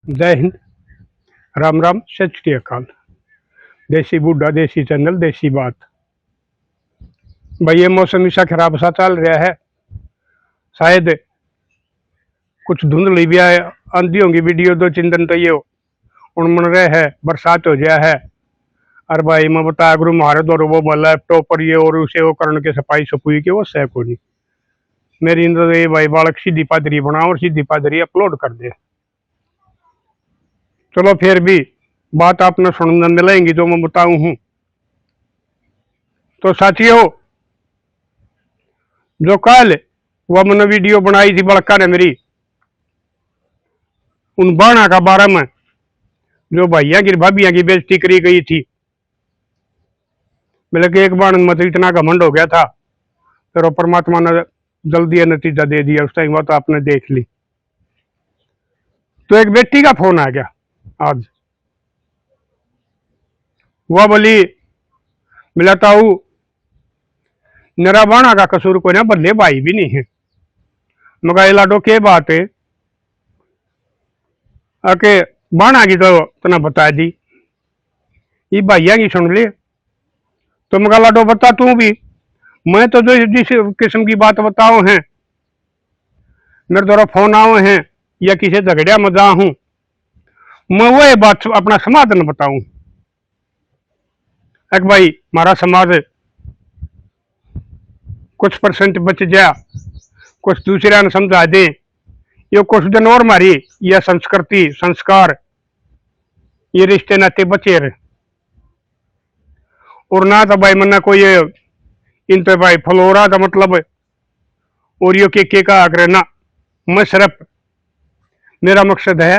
जय हिंद। राम राम, सत श्री अकाल। देसी बूढ़ा, देसी चैनल, देसी बात। भाई ये मौसम ऐसा खराब सा चल रहा है, शायद कुछ धुंधली भी आए, आंधी होंगी वीडियो 2-3 दिन तो ये उन मन रहे है, बरसात हो गया है। और भाई मैं बता गुरु मारे दो वो लैपटॉप पर ये और उसे वो करने के सफाई सफुई के वो सह को नहीं मेरी इंद्र ये भाई बालक सीधी पादरी बना और सीधी पादरी अपलोड कर दे। चलो फिर भी बात आपने सुनने मिलेंगी जो मैं बताऊं हूं। तो साथियों, जो कल वह मैंने वीडियो बनाई थी बड़का ने मेरी उन बाणा का बारे में, जो भैया की भाभिया की बेइज्जती करी गई थी। मतलब कि एक बाण में तो इतना घमंड हो गया था, फिर परमात्मा ने जल्दी नतीजा दे दिया। उस टाइम बात आपने देख ली। तो एक बेटी का फोन आ गया आज। वह बोली, मिलाता हूं मेरा बाणा का कसूर कोई ना, बदले भाई भी नहीं है। मगर लाडो के बात है आके बाणा की तो तना बता दी, ये भैया की सुन ले। तो मगा लाडो बता तू भी, मैं तो जो जिस किस्म की बात बताओ हैं, मेरे द्वारा फोन आओ हैं या किसी झगड़िया में जा हूं, मैं वो बात अपना समाधान बताऊं। एक भाई हमारा समाज कुछ परसेंट बच गया, कुछ दूसरा ने समझा दे, ये कुछ दिन और मारी यह संस्कृति संस्कार ये रिश्ते नाते बचे रहे। और ना तो भाई मना कोई इन पे भाई फलोरा का मतलब और यो के का आग्रह ना, मैं सिर्फ मेरा मकसद है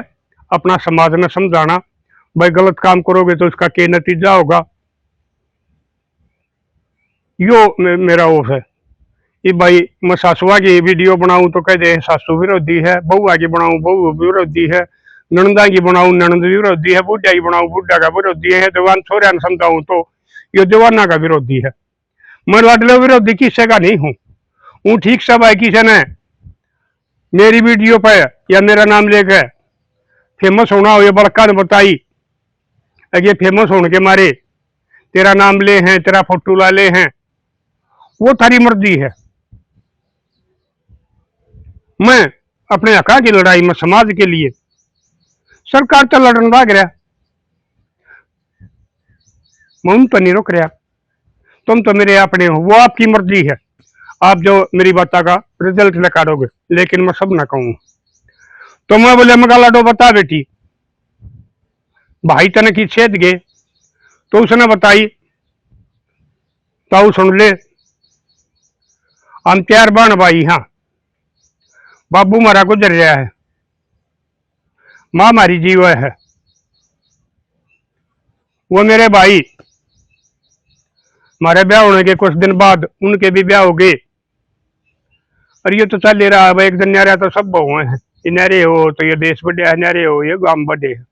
अपना समाज में समझाना। भाई गलत काम करोगे तो उसका क्या नतीजा होगा, यो मेरा वो है। ये भाई मैं सासुआ की वीडियो बनाऊं तो कह दे सासू विरोधी है, बहुआ की बनाऊं बहु विरोधी है, ननदा की बनाऊं ननद विरोधी है, बुढ़ा की बनाऊं बुढ़ा का विरोधी है, जवान छोरिया ने समझाऊं तो ये जवाना का विरोधी है। मैं लाडले विरोधी किसी का नहीं हूं। हूं ठीक सब है, किसी ने मेरी वीडियो पे या मेरा नाम लेकर फेमस होना हो, ये बड़का ने बताई ये फेमस होने के मारे तेरा नाम ले हैं, तेरा फोटो ला ले हैं, वो थारी मर्जी है। मैं अपने हका की लड़ाई में समाज के लिए, सरकार तो लड़न भाग रहा, मैं उन तो नहीं रोक रहा। तुम तो मेरे अपने हो, वो आपकी मर्जी है, आप जो मेरी बात का रिजल्ट निकालोगे, लेकिन मैं सब ना कहूँ। तो मैं बोले मगा लाडो बता बेटी, भाई तने की छेद गए तो उसने बताई, ताऊ सुन ले, हम 4 बहन भाई, हाँ बाबू मारा गुजर रहा है, माँ मारी जीव है, वो मेरे भाई हमारे ब्याह होने के कुछ दिन बाद उनके भी ब्याह हो गए। और ये तो चल ले रहा है, एक दिन न्यारे तो सब हुए हैं, ये न्यारे हो तो ये देश बढ़े है, न्यारे हो ये गांव बढ़े है।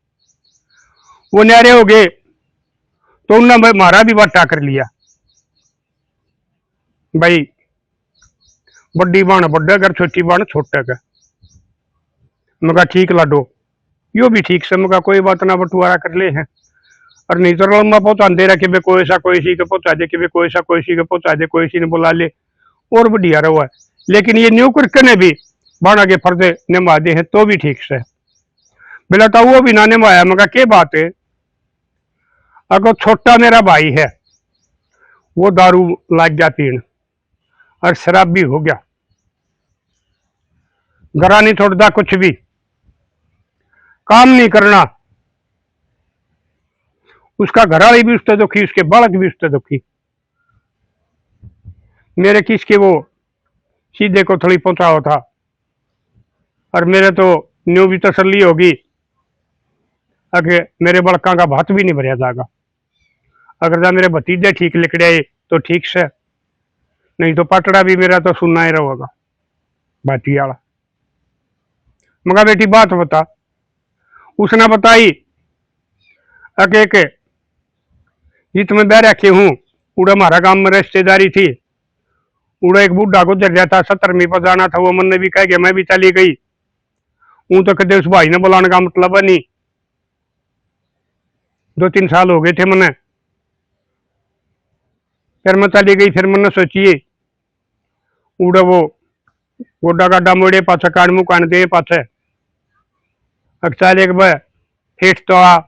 वो न्यारे हो गए तो उन्होंने हमारा भी बट्टा कर लिया। भाई बड्डी बाण बड्डे कर, छोटी बाण छोटे का। मगा ठीक लाडो, यो भी ठीक से मगा कोई बात ना, बंटवारा कर ले हैं। और नहीं तो लम्बा पहुंचा दे रहा कि कोई सा कोई सी के पहुंचा दे, कि कोई सा कोई सी के पहुंचा दे, कोई सी ने बुला ले और बढ़िया रहा है। लेकिन ये न्यू करके ने भी बाणा के फर्जे निभा दे हैं तो भी ठीक से बिला तो वो भी ना निभाया। मगर क्या बात है, अगर छोटा मेरा भाई है वो दारू लाग गया पीण और शराब भी हो गया, घरा नहीं छोड़ता, कुछ भी काम नहीं करना, उसका घर वाली भी उससे दुखी, उसके बालक भी उससे दुखी। मेरे किसके वो सीधे को थोड़ी पहुंचा था, और मेरे तो न्यू भी तसल्ली होगी अगर मेरे बड़का का भात भी नहीं भरिया जाएगा। अगर जा मेरे भतीजे ठीक लिखड़े तो ठीक से, नहीं तो पटड़ा भी मेरा तो सुनना ही रहेगा बाटी वाला। मगर बेटी बात बता, उसने बताई अके के जित में बह रखे हूँ, उड़ा हमारा गांव में रिश्तेदारी थी, उड़ा एक बूढ़ा गुजर गया था, 70वीं पर जाना था, वो मन ने भी कह गया, मैं भी चली गई। हूं तो कदे उस भाई ने बुलाने का मतलब है नहीं। 2-3 साल हो गए थे मैंने। फिर मैं चली गई, फिर मैंने सोचिए उड़ा वो गोडा गाडा मोड़े पाछे कान मुंह कान दे पाछे अक्सर एक बार हेठ तो आ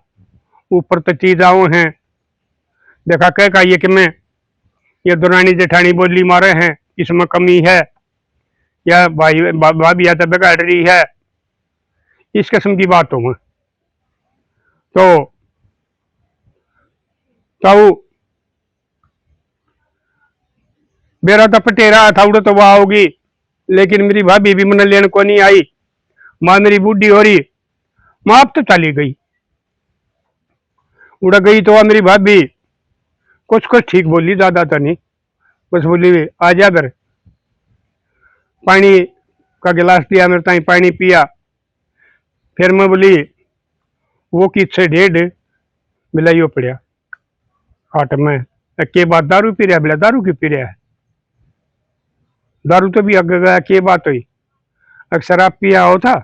ऊपर तो चीज आओ हैं। देखा कह का ये कि मैं ये दुरानी जेठानी बोली मारे हैं, इसमें कमी है या भाई भाभी या तो बिगाड़ रही है, इस किस्म की बात हो। तो ताऊ मेरा तो पटेरा था उड़ा तो वह होगी, लेकिन मेरी भाभी भी मन लेने को नहीं आई। माँ मेरी बूढ़ी हो रही, माँ अब तो चली गई। उड़ा गई तो वह मेरी भाभी कुछ कुछ ठीक बोली, ज्यादा तो नहीं। बस बोली आ जा घर, पानी का गिलास दिया मेरे ताई, पानी पिया। फिर मैं बोली वो किससे डेढ़ मिलाइयो पड़िया हाट में के बात दारू पी रहा, बोला दारू क्यों पी रहा है, दारू तो भी अग गया के बात हुई, अक्सर आप पिया हो था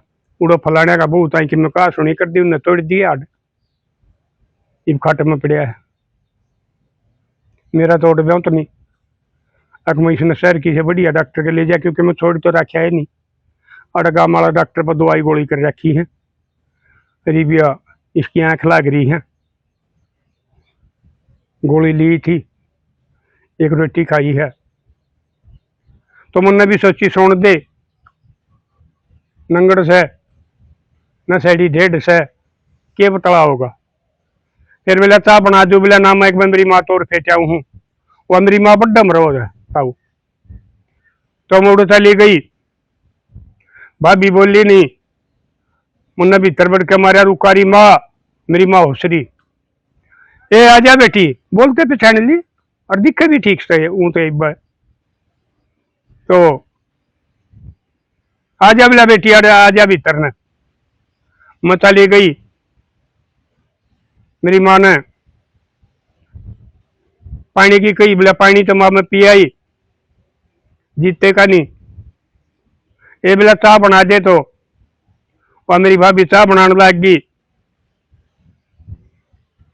उड़ो फलाने का बहुत आई कि मैं कहा सुनी कर दी, उन्हें तोड़ दिया हाट इब खाट में पड़िया है। मेरा तो उठ गया तो नहीं, अग मैं इसने शहर की से बढ़िया डॉक्टर के ले जा, क्योंकि मैं छोड़ तो रखा है नहीं। अड़गा माला डॉक्टर पर दवाई गोली कर रखी है, करीब इसकी आंख लग रही है। गोली ली थी, एक रोटी खाई है। तो मैंने भी सोची सोन दे नंगड़ से न सैडी डेढ़ से के बतला होगा। फिर बोला चाह बना दो, बोला ना मैं एक बार मेरी माँ तोड़ फेंचा हूँ, वह मेरी माँ बड्डा मरोज है ताऊ। तो मैं उड़ चली गई, भाभी बोली नहीं, मुन्ना भीतर बढ़ के मारा रुकारी माँ, मेरी माँ होसरी ए आजा बेटी, बोलते पहचान ली और दिखे भी ठीक से ऊँ तो एक बार। तो आजा बोला बेटी अरे आजा भीतर ने। मैं चली गई, मेरी माँ ने पानी की कही, बोला पानी तो माँ में पी आई, जीते का नहीं। ये बोला चाह बना दे, तो वह मेरी भाभी चाह बनाने लग गई।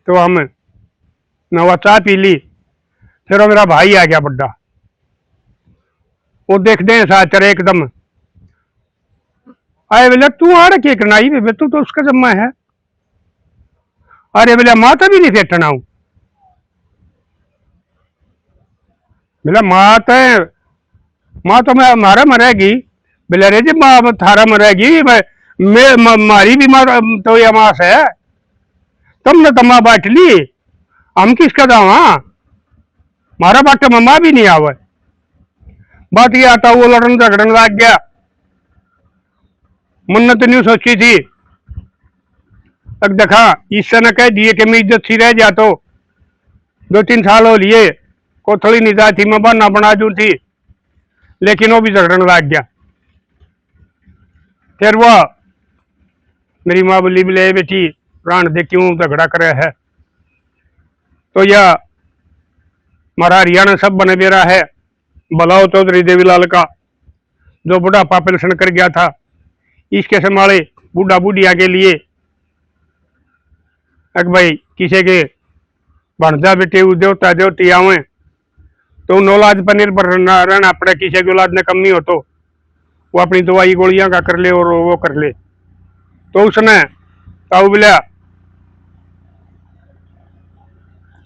तो हम नवा चाह पी ली। फिर वो मेरा भाई आ गया बड्डा, वो देखते हैं साचर एकदम आए, बोले तू आ रहा करना ही बे, तू तो उसका जम्मा है। अरे बोले माता भी नहीं फेटना हूं, बोला माँ तो मैं हमारा मरेगी, बोले अरे जी माँ थारा मरेगी, मारी भी मार तो ये मास है, तुमने तो माँ बांट ली, हम किसका दावा, मारा बाटे में माँ भी नहीं आवे। बात ये आता वो लड़न झगड़न लग गया। मुन्ना तो नहीं सोची थी, अब देखा ईश्वर ने कह दिए कि मैं इज्जत सी रह जा, तो 2-3 साल हो लिए कोथली निदा थी, मैं बहाना बना जू थी, लेकिन वो भी झगड़न लग गया। फिर वह मेरी माँ बोली बोले बेटी प्राण दे क्यों झगड़ा करे है। तो यह हमारा हरियाणा सब बने बेरा है बलाओ चौधरी देवीलाल का, जो बुढ़ापा पेंशन कर गया था, इसके संभाले बूढ़ा बूढ़िया के लिए अक भाई किसी के भणजा बेटे देवता देवती आवे तो नौलाद पर निर्भर रहना पड़े, किसी की औलाद ने कमी हो तो वो अपनी दवाई गोलियां का कर ले और वो कर ले। तो उसने ताऊ बोला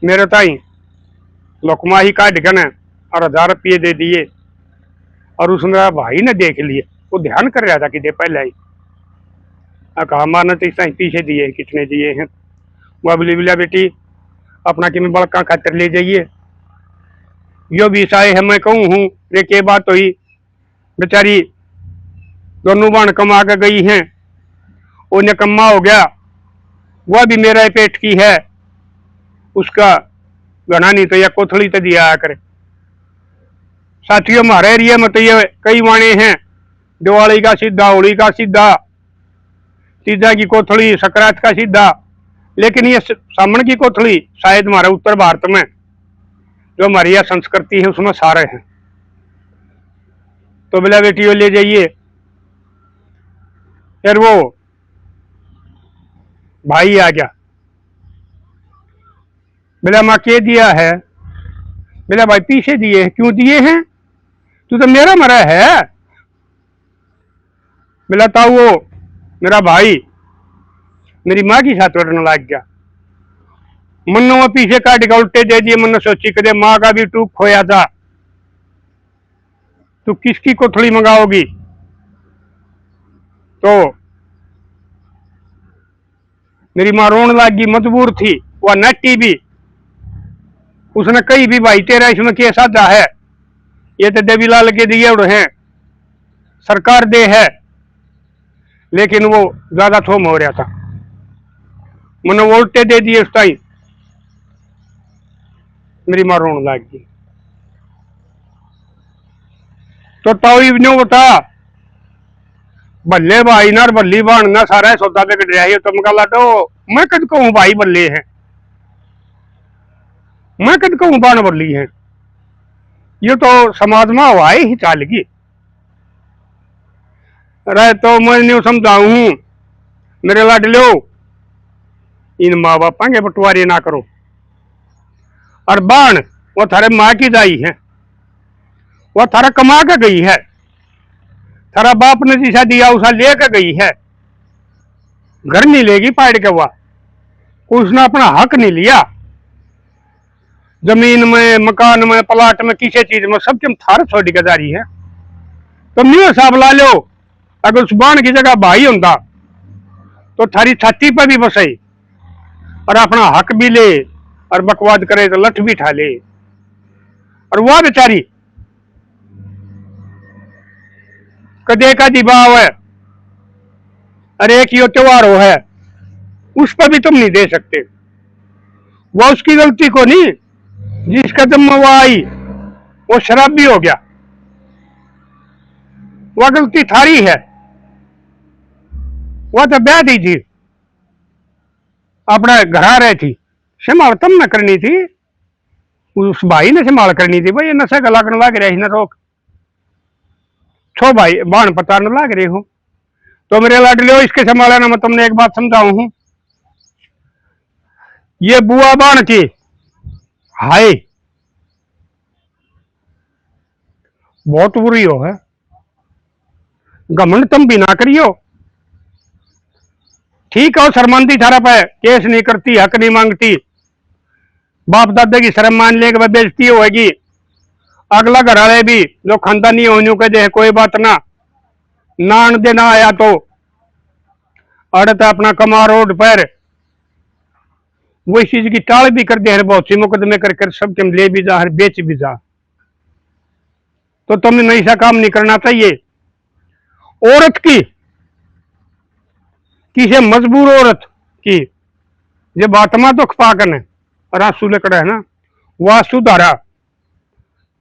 मेरे ताई लुकमा ही काट के न और 1000 रुपये दे दिए, और उस मेरा भाई ने देख लिए, वो ध्यान कर रहा था कि दे पहले ही कहा मारने तो इस पीछे दिए कितने दिए हैं। वह बोली बोला बेटी अपना कि मैं बड़का खातर ले जाइए, यो भी साए है मैं कहूँ हूँ रे के बात हुई, बेचारी दोनों बहन कमा के गई हैं, वो निकम्मा हो गया, वह भी मेरा पेट की है, उसका गना नहीं तो या कोथली तो दिया करे। साथियों हमारे एरिया में तो ये कई वाणे हैं, दिवाली का सीधा, होली का सीधा, तीजा की कोथली, सकरात का सीधा, लेकिन ये सामन की कोथली शायद हमारे उत्तर भारत में जो हमारी यह संस्कृति है उसमें सारे हैं। तो बोला बेटी ले जाइए, फिर वो भाई आ गया, बोला माँ के दिया है? बोला भाई पीछे दिए हैं। क्यों दिए हैं? तू तो मेरा मरा है। बोला था वो मेरा भाई मेरी माँ की साथ लड़ने लग गया। मन्नो वो पीछे काट के उल्टे दे दिए। मन्नो सोची कदे माँ का भी टूक खोया था, तू किसकी कोठड़ी मंगाओगी? तो मेरी माँ रोने लगी, मजबूर थी, वह नट्टी भी। उसने कही भी भाई तेरा इसमें क्या साधा है, ये तो देवीलाल के दिए उड़ हैं, सरकार दे है। लेकिन वो ज्यादा थोम हो रहा था, मैंने वो उल्टे दे दिए उस टाइम। मेरी माँ रोने लगी। तो ताऊ ने बता बल्ले भाई ना बल्ली बाण ना सारा सौदा पे कट रहा है। तुम कहा तो मैं कद कहूँ भाई बल्ले हैं, मैं कद कहूँ बाण बल्ली है। ये तो समाज में हवाई ही चाल गई। अरे तो मैं नहीं समझाऊ मेरे लाडलो, इन माँ बापा के बंटवारे ना करो। और बाण वो थारे माँ की दाई है, वो थारा कमा के गई है, थारा बाप ने जिसा दिया उसा लेकर गई है। घर नहीं लेगी पाड़ के, हुआ उसने अपना हक नहीं लिया। जमीन में, मकान में, प्लाट में, किसी चीज में, सब तुम थार छोड़ी के जा रही है। तुम नहीं हिसाब ला लो, अगर उस बाण की जगह भाई होता तो थारी छाती पर भी बसे और अपना हक भी ले, और बकवाद करे तो लठ भी ठा ले। और वह बेचारी कदे का दिबाव है, अरे एक यो त्योहार हो है, उस पर भी तुम नहीं दे सकते। वो उसकी गलती को नहीं, जिस कदम में वो आई वो शराबी हो गया, वह गलती थारी है। वह तो ब्याह दी थी, अपना घर आ रही थी, संभाल तुम न करनी थी, उस भाई ने संभाल करनी थी। भाई नशा गला करने लग रहा है ना, रोक छो भाई बाण पता न लग रहे हो। तो मेरे लाडले, इसके संभाला ना, मैं तुमने एक बात समझाऊ हूं, ये बुआ बाण की हाय बहुत बुरी हो है। घमंड तुम भी ना करियो, ठीक है शर्मांदी थारा पे केस नहीं करती, हक नहीं मांगती, बाप दादा की शर्म मान लेके बेइज्जती होगी। अगला घर वाले भी जो खानदानी होने के दे कोई बात ना, नान देना आया तो अड़ता अपना कमा रोड पर, वो इस चीज की टाल भी कर दे, बहुत सी मुकदमे कर सब तुम ले भी जा, बेच भी जा। तो तुमने ऐसा काम नहीं करना चाहिए। औरत की किसी मजबूर औरत की जब आत्मा दुख पाकन और आंसू लकड़ा है ना, वह सुधारा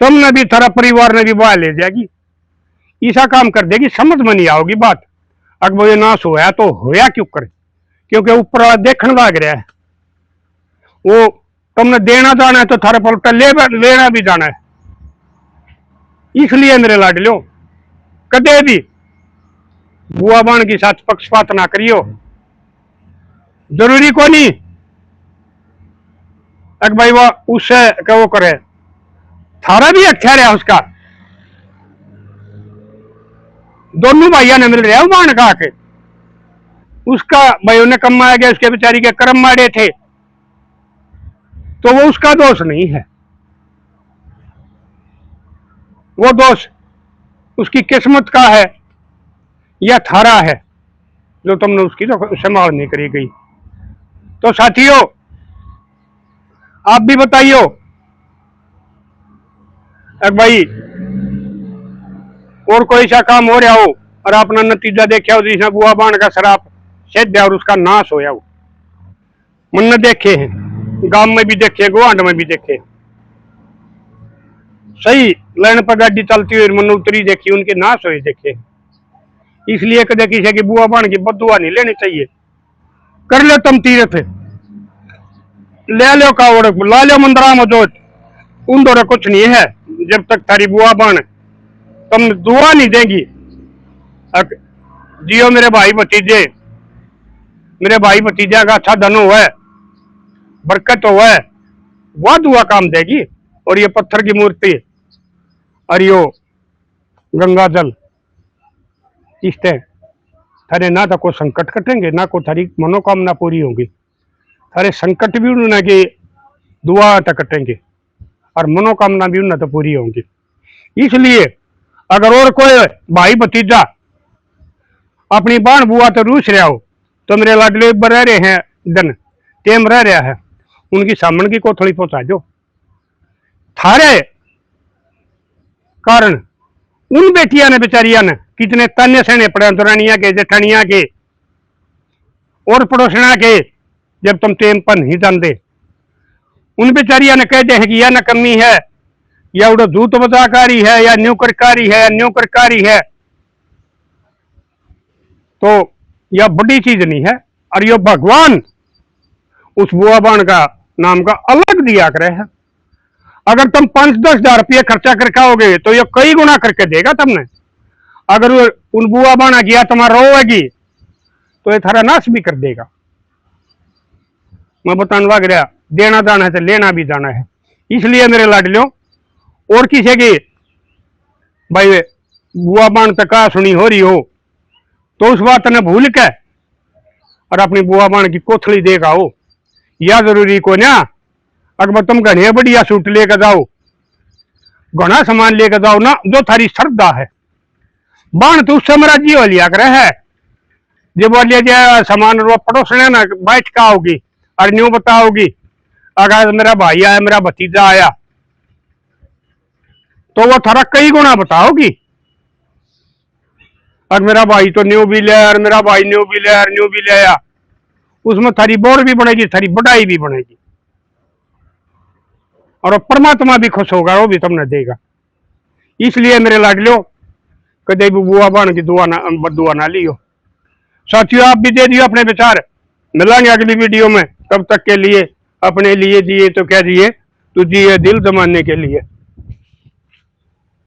तुमने भी, थारा परिवार ने भी बाहर ले जाएगी, ऐसा काम कर देगी, समझ में नहीं आओगी बात। अगर वो ये नाश होया तो होया क्यों करे, क्योंकि ऊपर वाला देखने लग रहा है। वो तुमने देना जाना है तो थारे पलटा लेना भी जाना है। इसलिए मेरे लाडलो, कदे भी बुआ बाण के साथ पक्षपात ना करियो। जरूरी को नहीं अगर भाई वो उससे क्या वो करे, थारा भी अच्छा रहा उसका, दोनों भाइयों ने मिल रहा है बाण का के, उसका भाइयों ने कमाया गया, उसके बेचारी के कर्म मारे थे, तो वो उसका दोष नहीं है, वो दोष उसकी किस्मत का है या थारा है जो तुमने उसकी तो संभाल नहीं करी गई। तो साथियों आप भी बताइयो, अगर भाई और कोई सा काम हो रहा हो और अपना नतीजा देखा हो, जिसने बुआ बाण का शराब सिद्ध और उसका नाश होया हो, मन देखे हैं, गांव में भी देखे, गुआंढ में भी देखे, सही लाइन पर गाड़ी चलती हुई मन उतरी देखी, उनके नाश हुए देखे। इसलिए कदे किसी की बुआ बाण की बदुआ नहीं लेनी चाहिए। कर लो तुम तीर्थ, ले लो कावड़, ला लो मंदरा मजोत, उन दौरे कुछ नहीं है जब तक थारी बुआ बाण तुम दुआ नहीं देंगी। जियो मेरे भाई भतीजे, मेरे भाई भतीजा का अच्छा धन हुआ है, बरकत हुआ है, वह दुआ काम देगी। और ये पत्थर की मूर्ति और यो गंगा जल, इससे थारे ना तो कोई संकट कटेंगे, ना कोई थारी मनोकामना पूरी होगी। थारे संकट भी उन्होंने की दुआ तक कटेंगे और मनोकामना भी उन्हें तो पूरी होंगी। इसलिए अगर और कोई भाई भतीजा अपनी बहन बुआ तो रूस रहा हो, तो मेरे लाडले रह रहे हैं दिन टेम रह रहा है, उनकी सामन की कोथड़ी पहुंचा दो। थारे कारण उन बेटिया ने बेचारिया ने कितने ताने सहने पड़े, अंतरानिया के, जेठानिया के और पड़ोसना के, जब तुम टेम पर नहीं जानते। उन बेचारिया ने कहते हैं कि यह न कमी है, या उड़ो जूत बजाकारी है, या न्यूकरकारी है, या न्यूकरकारी है। तो यह बड़ी चीज नहीं है। और यो भगवान उस बुआ बाण का नाम का अलग दिया करे है। अगर तुम 5-10 हजार रुपये खर्चा करके आओगे तो ये कई गुना करके देगा तुमने। अगर उन बुआ बाणा किया तुम्हारा रोएगी तो ये थारा नाश भी कर देगा। मैं बताने लग रहा, देना जाना है तो लेना भी जाना है। इसलिए मेरे लाडलियों, और किसी की भाई बुआ बाण तक सुनी हो रही हो तो उस बात ने भूल के और अपनी बुआ बाण की कोथली देगा हो। या जरूरी को ना, अगर तुम घने बढ़िया सूट लेकर जाओ, घना सामान लेकर जाओ ना, जो थारी श्रद्धा है, बाण तो उससे मराजी हो लिया करे है। जब बोलिए सामान रो पड़ोसने ना बैठ का आओगी और न्यू बताओगी, अगर मेरा भाई आया, मेरा भतीजा आया, तो वो थारा कई गुना बताओगी। और मेरा भाई तो न्यू भी ले, और मेरा भाई न्यू भी ले, और न्यू भी ले आया, उसमें थारी बोर भी बनेगी, थारी बढ़ाई भी बनेगी, और परमात्मा भी खुश होगा, वो भी तुमने देगा। इसलिए मेरे लाडलियों, कदे भी बुआ बाण की दुआ ना लियो। साथियों, आप भी दे दियो अपने विचार। मिलेंगे अगली वीडियो में, तब तक के लिए अपने लिए जिए तो क्या जिए, तू जिए दिल जमाने के लिए।